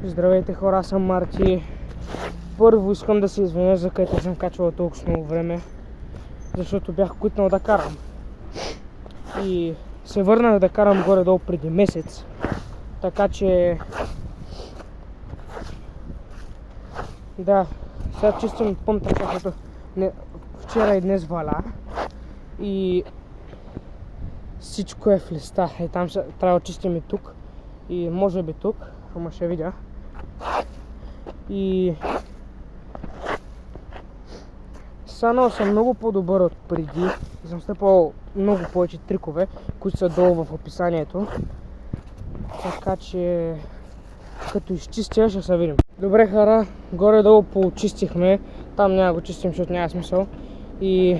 Здравейте хора, аз съм Марти. Първо искам да се извиня за където съм качвал толкова много време, защото бях куитнал да карам. И се върнах да карам горе-долу преди месец. Така че... Да, сега чистим пъмпата, защото вчера и днес валя. И всичко е в листа. И там трябва да чистим и тук. И може би тук, ама ще видя. И станал съм много по-добър от преди. Съм стъпал много повече трикове, които са долу в описанието. Така че като изчистя ще се видим. Добре хора, горе-долу поочистихме. Там няма го чистим, защото няма смисъл. И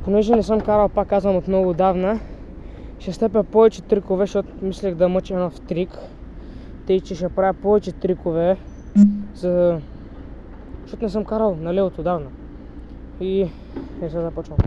понеже не съм карал, пак казвам, от много отдавна, ще стъпя повече трикове, защото мислех да мъча нов трик. Тъй, че ще правя повече трикове, защото не съм карал нали от отдавна. И сега започвам.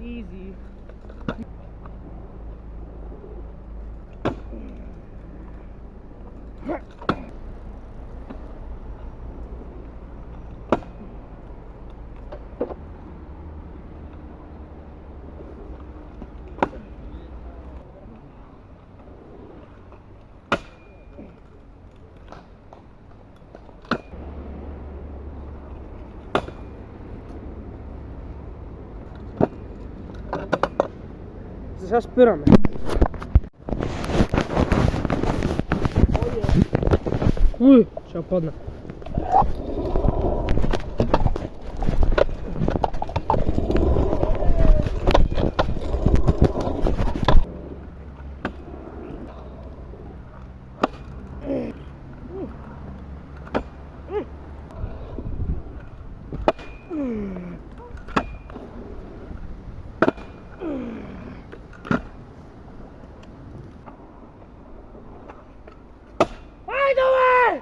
Easy. Сега спираме. Уй, ще падна. Давай!